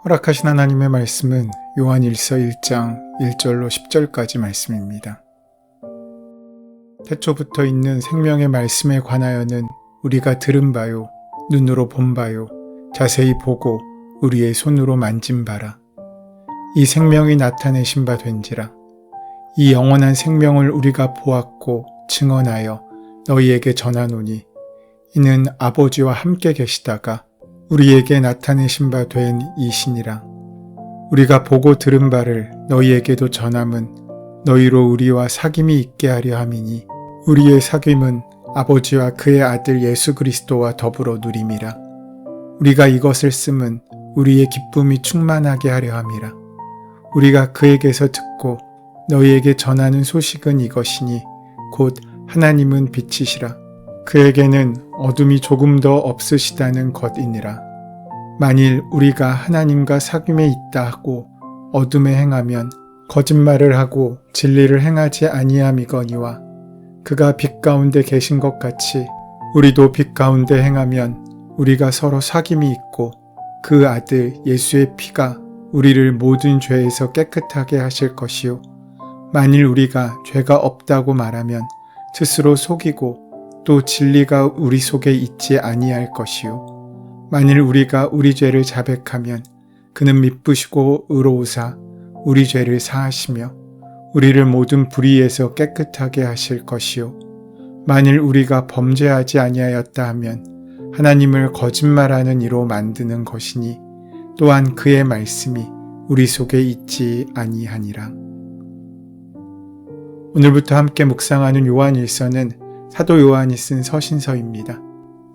허락하신 하나님의 말씀은 요한일서 1장 1절로 10절까지 말씀입니다. 태초부터 있는 생명의 말씀에 관하여는 우리가 들은 바요, 눈으로 본 바요, 자세히 보고 우리의 손으로 만진 바라. 이 생명이 나타내신 바 된지라. 이 영원한 생명을 우리가 보았고 증언하여 너희에게 전하노니 이는 아버지와 함께 계시다가 우리에게 나타내신 바 된 이시니라. 우리가 보고 들은 바를 너희에게도 전함은 너희로 우리와 사귐이 있게 하려 함이니 우리의 사귐은 아버지와 그의 아들 예수 그리스도와 더불어 누림이라. 우리가 이것을 쓰면 우리의 기쁨이 충만하게 하려 함이라. 우리가 그에게서 듣고 너희에게 전하는 소식은 이것이니 곧 하나님은 빛이시라. 그에게는 어둠이 조금 더 없으시다는 것이니라. 만일 우리가 하나님과 사귐에 있다 하고 어둠에 행하면 거짓말을 하고 진리를 행하지 아니함이거니와 그가 빛 가운데 계신 것 같이 우리도 빛 가운데 행하면 우리가 서로 사귐이 있고 그 아들 예수의 피가 우리를 모든 죄에서 깨끗하게 하실 것이요. 만일 우리가 죄가 없다고 말하면 스스로 속이고 또 진리가 우리 속에 있지 아니할 것이요. 만일 우리가 우리 죄를 자백하면 그는 미쁘시고 의로우사 우리 죄를 사하시며 우리를 모든 불의에서 깨끗하게 하실 것이요. 만일 우리가 범죄하지 아니하였다 하면 하나님을 거짓말하는 이로 만드는 것이니 또한 그의 말씀이 우리 속에 있지 아니하니라. 오늘부터 함께 묵상하는 요한일서는 사도 요한이 쓴 서신서입니다.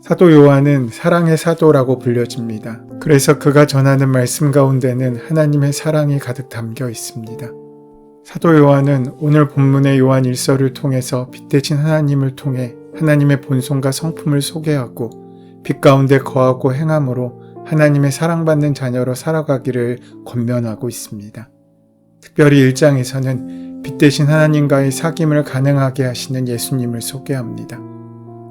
사도 요한은 사랑의 사도라고 불려집니다. 그래서 그가 전하는 말씀 가운데는 하나님의 사랑이 가득 담겨 있습니다. 사도 요한은 오늘 본문의 요한일서를 통해서 빛 대신 하나님을 통해 하나님의 본성과 성품을 소개하고 빛 가운데 거하고 행함으로 하나님의 사랑받는 자녀로 살아가기를 권면하고 있습니다. 특별히 1장에서는 빛 대신 하나님과의 사귐을 가능하게 하시는 예수님을 소개합니다.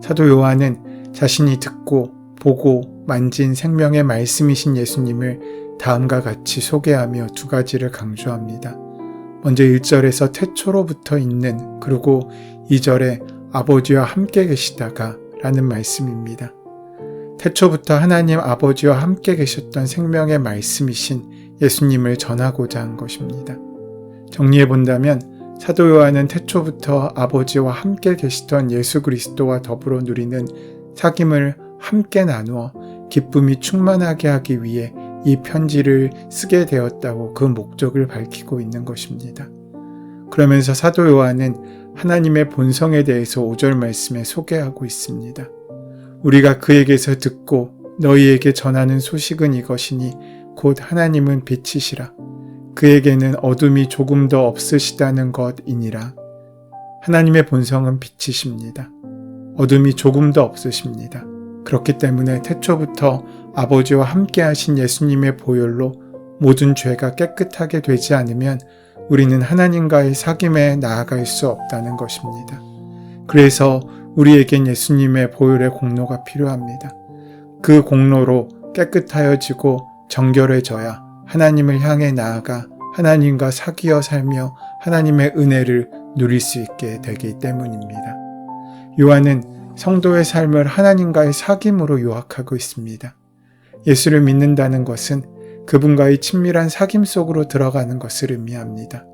사도 요한은 자신이 듣고 보고 만진 생명의 말씀이신 예수님을 다음과 같이 소개하며 두 가지를 강조합니다. 먼저 1절에서 태초로부터 있는 그리고 2절에 아버지와 함께 계시다가 라는 말씀입니다. 태초부터 하나님 아버지와 함께 계셨던 생명의 말씀이신 예수님을 전하고자 한 것입니다. 정리해 본다면 사도 요한은 태초부터 아버지와 함께 계시던 예수 그리스도와 더불어 누리는 사귐을 함께 나누어 기쁨이 충만하게 하기 위해 이 편지를 쓰게 되었다고 그 목적을 밝히고 있는 것입니다. 그러면서 사도 요한은 하나님의 본성에 대해서 5절 말씀에 소개하고 있습니다. 우리가 그에게서 듣고 너희에게 전하는 소식은 이것이니 곧 하나님은 빛이시라. 그에게는 어둠이 조금 더 없으시다는 것이니라. 하나님의 본성은 빛이십니다. 어둠이 조금 더 없으십니다. 그렇기 때문에 태초부터 아버지와 함께 하신 예수님의 보혈로 모든 죄가 깨끗하게 되지 않으면 우리는 하나님과의 사귐에 나아갈 수 없다는 것입니다. 그래서 우리에겐 예수님의 보혈의 공로가 필요합니다. 그 공로로 깨끗하여지고 정결해져야 하나님을 향해 나아가 하나님과 사귀어 살며 하나님의 은혜를 누릴 수 있게 되기 때문입니다. 요한은 성도의 삶을 하나님과의 사귐으로 요약하고 있습니다. 예수를 믿는다는 것은 그분과의 친밀한 사귐 속으로 들어가는 것을 의미합니다.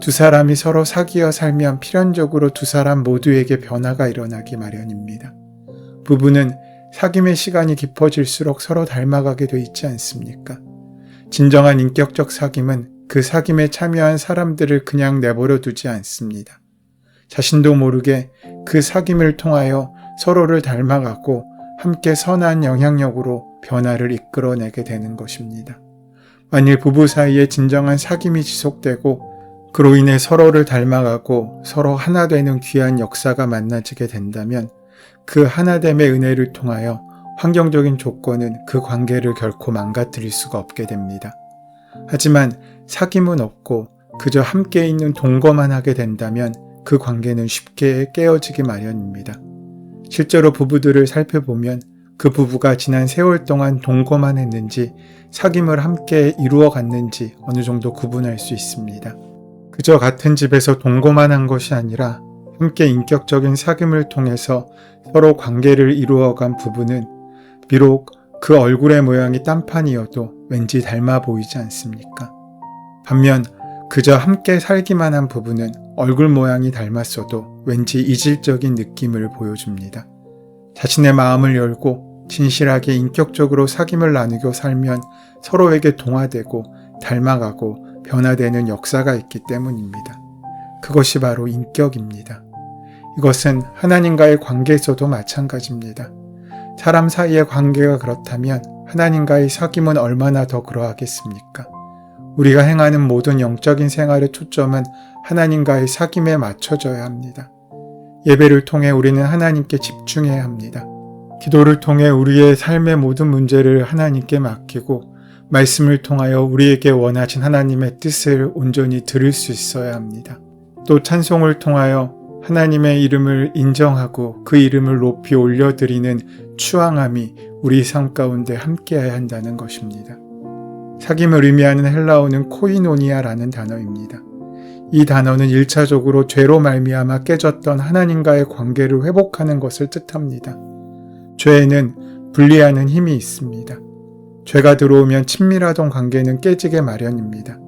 두 사람이 서로 사귀어 살면 필연적으로 두 사람 모두에게 변화가 일어나기 마련입니다. 부부는 사귐의 시간이 깊어질수록 서로 닮아가게 돼 있지 않습니까? 진정한 인격적 사귐은 그 사귐에 참여한 사람들을 그냥 내버려 두지 않습니다. 자신도 모르게 그 사귐을 통하여 서로를 닮아가고 함께 선한 영향력으로 변화를 이끌어내게 되는 것입니다. 만일 부부 사이에 진정한 사귐이 지속되고 그로 인해 서로를 닮아가고 서로 하나 되는 귀한 역사가 만나지게 된다면 그 하나됨의 은혜를 통하여 환경적인 조건은 그 관계를 결코 망가뜨릴 수가 없게 됩니다. 하지만 사귐은 없고 그저 함께 있는 동거만 하게 된다면 그 관계는 쉽게 깨어지기 마련입니다. 실제로 부부들을 살펴보면 그 부부가 지난 세월 동안 동거만 했는지 사귐을 함께 이루어 갔는지 어느 정도 구분할 수 있습니다. 그저 같은 집에서 동거만 한 것이 아니라 함께 인격적인 사귐을 통해서 서로 관계를 이루어간 부부는 비록 그 얼굴의 모양이 딴판이어도 왠지 닮아 보이지 않습니까? 반면 그저 함께 살기만 한 부부는 얼굴 모양이 닮았어도 왠지 이질적인 느낌을 보여줍니다. 자신의 마음을 열고 진실하게 인격적으로 사귐을 나누고 살면 서로에게 동화되고 닮아가고 변화되는 역사가 있기 때문입니다. 그것이 바로 인격입니다. 이것은 하나님과의 관계에서도 마찬가지입니다. 사람 사이의 관계가 그렇다면 하나님과의 사귐은 얼마나 더 그러하겠습니까? 우리가 행하는 모든 영적인 생활의 초점은 하나님과의 사귐에 맞춰져야 합니다. 예배를 통해 우리는 하나님께 집중해야 합니다. 기도를 통해 우리의 삶의 모든 문제를 하나님께 맡기고 말씀을 통하여 우리에게 원하신 하나님의 뜻을 온전히 들을 수 있어야 합니다. 또 찬송을 통하여 하나님의 이름을 인정하고 그 이름을 높이 올려드리는 추앙함이 우리 삶 가운데 함께해야 한다는 것입니다. 사귐을 의미하는 헬라어는 코이노니아라는 단어입니다. 이 단어는 1차적으로 죄로 말미암아 깨졌던 하나님과의 관계를 회복하는 것을 뜻합니다. 죄에는 분리하는 힘이 있습니다. 죄가 들어오면 친밀하던 관계는 깨지게 마련입니다.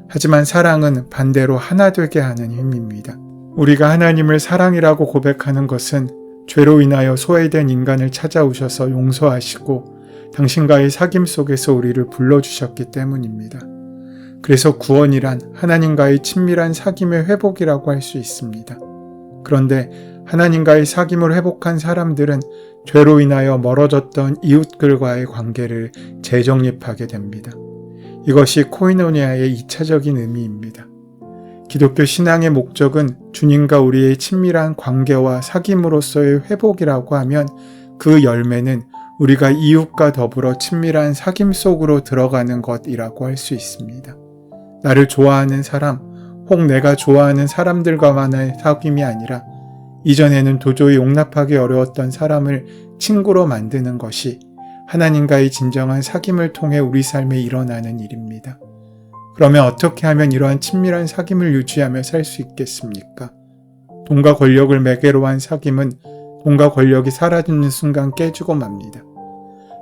하지만 사랑은 반대로 하나 되게 하는 힘입니다. 우리가 하나님을 사랑이라고 고백하는 것은 죄로 인하여 소외된 인간을 찾아오셔서 용서하시고 당신과의 사귐 속에서 우리를 불러주셨기 때문입니다. 그래서 구원이란 하나님과의 친밀한 사귐의 회복이라고 할 수 있습니다. 그런데 하나님과의 사귐을 회복한 사람들은 죄로 인하여 멀어졌던 이웃들과의 관계를 재정립하게 됩니다. 이것이 코이노니아의 2차적인 의미입니다. 기독교 신앙의 목적은 주님과 우리의 친밀한 관계와 사귐으로서의 회복이라고 하면 그 열매는 우리가 이웃과 더불어 친밀한 사귐 속으로 들어가는 것이라고 할 수 있습니다. 나를 좋아하는 사람, 혹 내가 좋아하는 사람들과만의 사귐이 아니라 이전에는 도저히 용납하기 어려웠던 사람을 친구로 만드는 것이 하나님과의 진정한 사귐을 통해 우리 삶에 일어나는 일입니다. 그러면 어떻게 하면 이러한 친밀한 사귐을 유지하며 살 수 있겠습니까? 돈과 권력을 매개로 한 사귐은 돈과 권력이 사라지는 순간 깨지고 맙니다.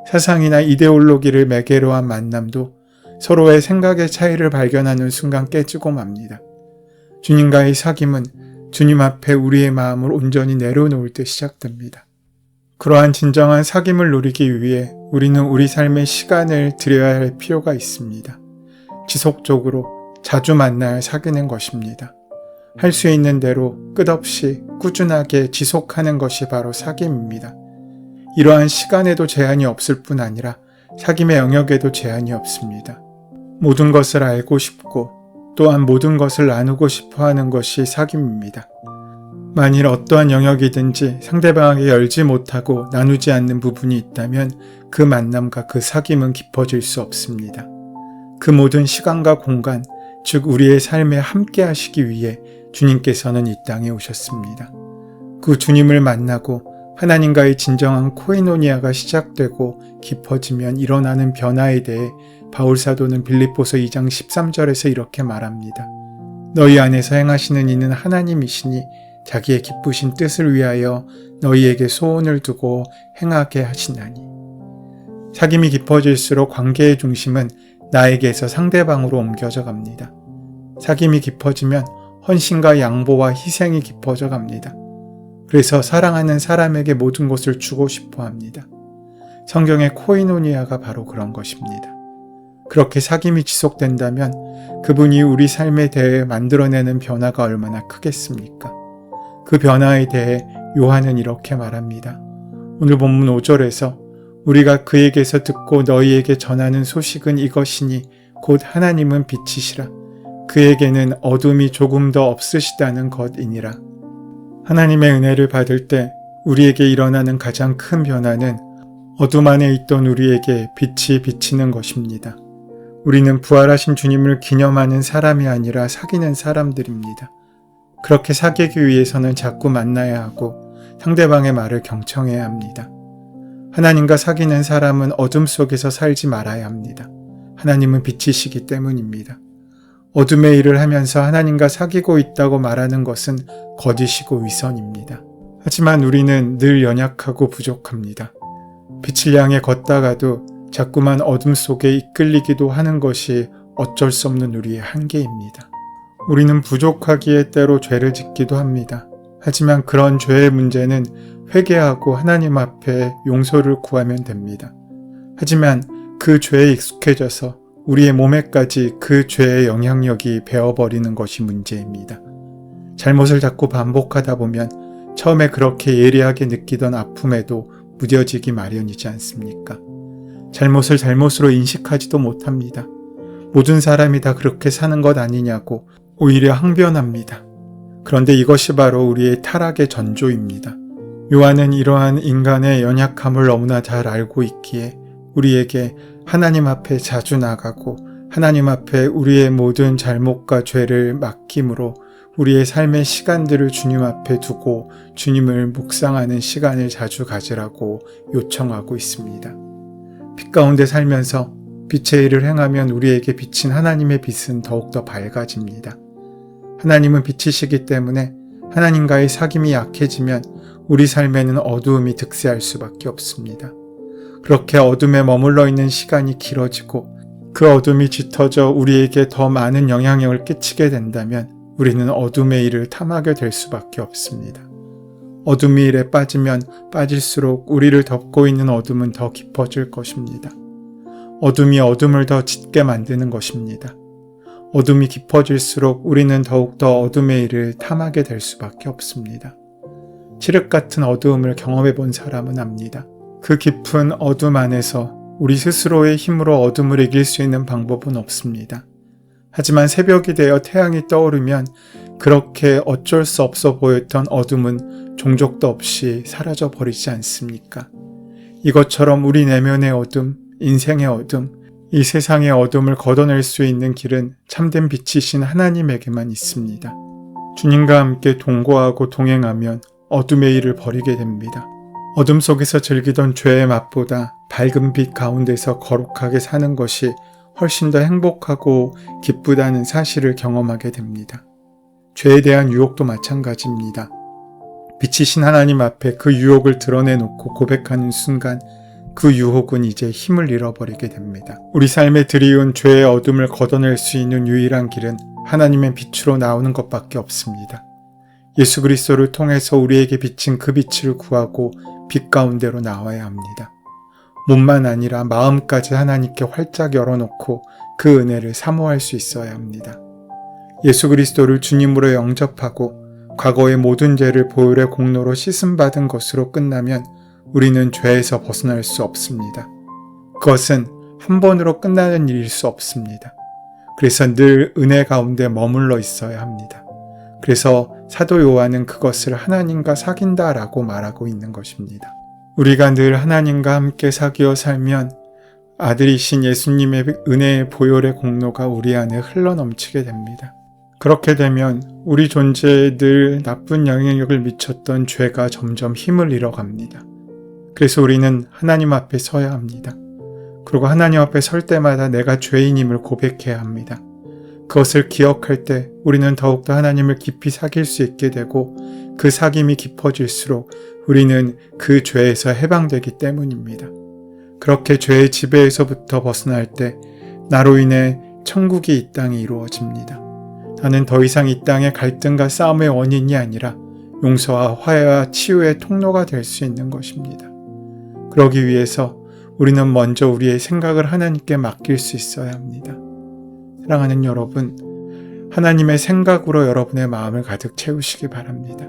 사상이나 이데올로기를 매개로 한 만남도 서로의 생각의 차이를 발견하는 순간 깨지고 맙니다. 주님과의 사귐은 주님 앞에 우리의 마음을 온전히 내려놓을 때 시작됩니다. 그러한 진정한 사귐을 누리기 위해 우리는 우리 삶의 시간을 들여야 할 필요가 있습니다. 지속적으로 자주 만나야 사귀는 것입니다. 할 수 있는 대로 끝없이 꾸준하게 지속하는 것이 바로 사귐입니다. 이러한 시간에도 제한이 없을 뿐 아니라 사귐의 영역에도 제한이 없습니다. 모든 것을 알고 싶고 또한 모든 것을 나누고 싶어 하는 것이 사귐입니다. 만일 어떠한 영역이든지 상대방에게 열지 못하고 나누지 않는 부분이 있다면 그 만남과 그 사귐은 깊어질 수 없습니다. 그 모든 시간과 공간, 즉 우리의 삶에 함께 하시기 위해 주님께서는 이 땅에 오셨습니다. 그 주님을 만나고 하나님과의 진정한 코이노니아가 시작되고 깊어지면 일어나는 변화에 대해 바울사도는 빌립보서 2장 13절에서 이렇게 말합니다. 너희 안에서 행하시는 이는 하나님이시니 자기의 기쁘신 뜻을 위하여 너희에게 소원을 두고 행하게 하시나니. 사귐이 깊어질수록 관계의 중심은 나에게서 상대방으로 옮겨져 갑니다. 사귐이 깊어지면 헌신과 양보와 희생이 깊어져 갑니다. 그래서 사랑하는 사람에게 모든 것을 주고 싶어 합니다. 성경의 코이노니아가 바로 그런 것입니다. 그렇게 사귐이 지속된다면 그분이 우리 삶에 대해 만들어내는 변화가 얼마나 크겠습니까? 그 변화에 대해 요한은 이렇게 말합니다. 오늘 본문 5절에서 우리가 그에게서 듣고 너희에게 전하는 소식은 이것이니 곧 하나님은 빛이시라. 그에게는 어둠이 조금 더 없으시다는 것이니라. 하나님의 은혜를 받을 때 우리에게 일어나는 가장 큰 변화는 어둠 안에 있던 우리에게 빛이 비치는 것입니다. 우리는 부활하신 주님을 기념하는 사람이 아니라 사귀는 사람들입니다. 그렇게 사귀기 위해서는 자꾸 만나야 하고 상대방의 말을 경청해야 합니다. 하나님과 사귀는 사람은 어둠 속에서 살지 말아야 합니다. 하나님은 빛이시기 때문입니다. 어둠의 일을 하면서 하나님과 사귀고 있다고 말하는 것은 거짓이고 위선입니다. 하지만 우리는 늘 연약하고 부족합니다. 빛을 향해 걷다가도 자꾸만 어둠 속에 이끌리기도 하는 것이 어쩔 수 없는 우리의 한계입니다. 우리는 부족하기에 때로 죄를 짓기도 합니다. 하지만 그런 죄의 문제는 회개하고 하나님 앞에 용서를 구하면 됩니다. 하지만 그 죄에 익숙해져서 우리의 몸에까지 그 죄의 영향력이 배어버리는 것이 문제입니다. 잘못을 자꾸 반복하다 보면 처음에 그렇게 예리하게 느끼던 아픔에도 무뎌지기 마련이지 않습니까? 잘못을 잘못으로 인식하지도 못합니다. 모든 사람이 다 그렇게 사는 것 아니냐고 오히려 항변합니다. 그런데 이것이 바로 우리의 타락의 전조입니다. 요한은 이러한 인간의 연약함을 너무나 잘 알고 있기에 우리에게 하나님 앞에 자주 나가고 하나님 앞에 우리의 모든 잘못과 죄를 맡김으로 우리의 삶의 시간들을 주님 앞에 두고 주님을 묵상하는 시간을 자주 가지라고 요청하고 있습니다. 빛 가운데 살면서 빛의 일을 행하면 우리에게 비친 하나님의 빛은 더욱더 밝아집니다. 하나님은 빛이시기 때문에 하나님과의 사귐이 약해지면 우리 삶에는 어두움이 득세할 수밖에 없습니다. 그렇게 어둠에 머물러 있는 시간이 길어지고 그 어둠이 짙어져 우리에게 더 많은 영향력을 끼치게 된다면 우리는 어둠의 일을 탐하게 될 수밖에 없습니다. 어둠의 일에 빠지면 빠질수록 우리를 덮고 있는 어둠은 더 깊어질 것입니다. 어둠이 어둠을 더 짙게 만드는 것입니다. 어둠이 깊어질수록 우리는 더욱더 어둠의 일을 탐하게 될 수밖에 없습니다. 칠흑 같은 어두움을 경험해 본 사람은 압니다. 그 깊은 어둠 안에서 우리 스스로의 힘으로 어둠을 이길 수 있는 방법은 없습니다. 하지만 새벽이 되어 태양이 떠오르면 그렇게 어쩔 수 없어 보였던 어둠은 종족도 없이 사라져 버리지 않습니까? 이것처럼 우리 내면의 어둠, 인생의 어둠, 이 세상의 어둠을 걷어낼 수 있는 길은 참된 빛이신 하나님에게만 있습니다. 주님과 함께 동거하고 동행하면 어둠의 일을 버리게 됩니다. 어둠 속에서 즐기던 죄의 맛보다 밝은 빛 가운데서 거룩하게 사는 것이 훨씬 더 행복하고 기쁘다는 사실을 경험하게 됩니다. 죄에 대한 유혹도 마찬가지입니다. 빛이신 하나님 앞에 그 유혹을 드러내놓고 고백하는 순간 그 유혹은 이제 힘을 잃어버리게 됩니다. 우리 삶에 들이운 죄의 어둠을 걷어낼 수 있는 유일한 길은 하나님의 빛으로 나오는 것밖에 없습니다. 예수 그리스도를 통해서 우리에게 비친 그 빛을 구하고 빛 가운데로 나와야 합니다. 몸만 아니라 마음까지 하나님께 활짝 열어놓고 그 은혜를 사모할 수 있어야 합니다. 예수 그리스도를 주님으로 영접하고 과거의 모든 죄를 보혈의 공로로 씻음받은 것으로 끝나면 우리는 죄에서 벗어날 수 없습니다. 그것은 한 번으로 끝나는 일일 수 없습니다. 그래서 늘 은혜 가운데 머물러 있어야 합니다. 그래서 사도 요한은 그것을 하나님과 사귄다라고 말하고 있는 것입니다. 우리가 늘 하나님과 함께 사귀어 살면 아들이신 예수님의 은혜의 보혈의 공로가 우리 안에 흘러넘치게 됩니다. 그렇게 되면 우리 존재에 늘 나쁜 영향력을 미쳤던 죄가 점점 힘을 잃어갑니다. 그래서 우리는 하나님 앞에 서야 합니다. 그리고 하나님 앞에 설 때마다 내가 죄인임을 고백해야 합니다. 그것을 기억할 때 우리는 더욱더 하나님을 깊이 사귈 수 있게 되고 그 사귐이 깊어질수록 우리는 그 죄에서 해방되기 때문입니다. 그렇게 죄의 지배에서부터 벗어날 때 나로 인해 천국이 이 땅에 이루어집니다. 나는 더 이상 이 땅의 갈등과 싸움의 원인이 아니라 용서와 화해와 치유의 통로가 될 수 있는 것입니다. 그러기 위해서 우리는 먼저 우리의 생각을 하나님께 맡길 수 있어야 합니다. 사랑하는 여러분, 하나님의 생각으로 여러분의 마음을 가득 채우시기 바랍니다.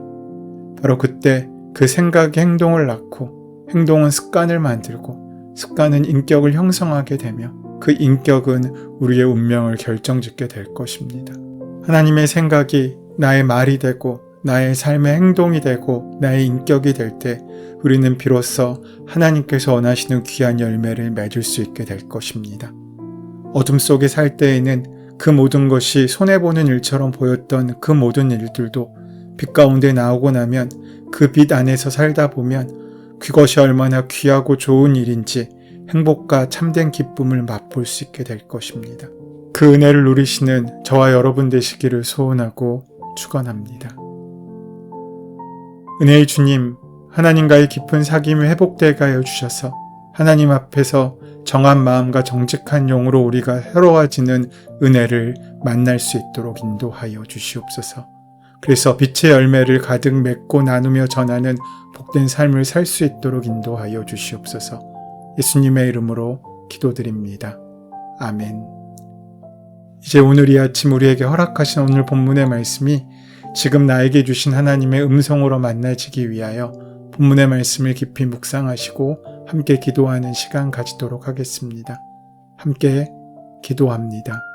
바로 그때 그 생각이 행동을 낳고 행동은 습관을 만들고 습관은 인격을 형성하게 되며 그 인격은 우리의 운명을 결정짓게 될 것입니다. 하나님의 생각이 나의 말이 되고 나의 삶의 행동이 되고 나의 인격이 될 때 우리는 비로소 하나님께서 원하시는 귀한 열매를 맺을 수 있게 될 것입니다. 어둠 속에 살 때에는 그 모든 것이 손해보는 일처럼 보였던 그 모든 일들도 빛 가운데 나오고 나면 그 빛 안에서 살다 보면 그것이 얼마나 귀하고 좋은 일인지 행복과 참된 기쁨을 맛볼 수 있게 될 것입니다. 그 은혜를 누리시는 저와 여러분 되시기를 소원하고 축원합니다. 은혜의 주님, 하나님과의 깊은 사귐을 회복되게 하여 주셔서 하나님 앞에서 정한 마음과 정직한 영으로 우리가 새로워지는 은혜를 만날 수 있도록 인도하여 주시옵소서. 그래서 빛의 열매를 가득 맺고 나누며 전하는 복된 삶을 살 수 있도록 인도하여 주시옵소서. 예수님의 이름으로 기도드립니다. 아멘. 이제 오늘 이 아침 우리에게 허락하신 오늘 본문의 말씀이 지금 나에게 주신 하나님의 음성으로 만나지기 위하여 본문의 말씀을 깊이 묵상하시고 함께 기도하는 시간 가지도록 하겠습니다. 함께 기도합니다.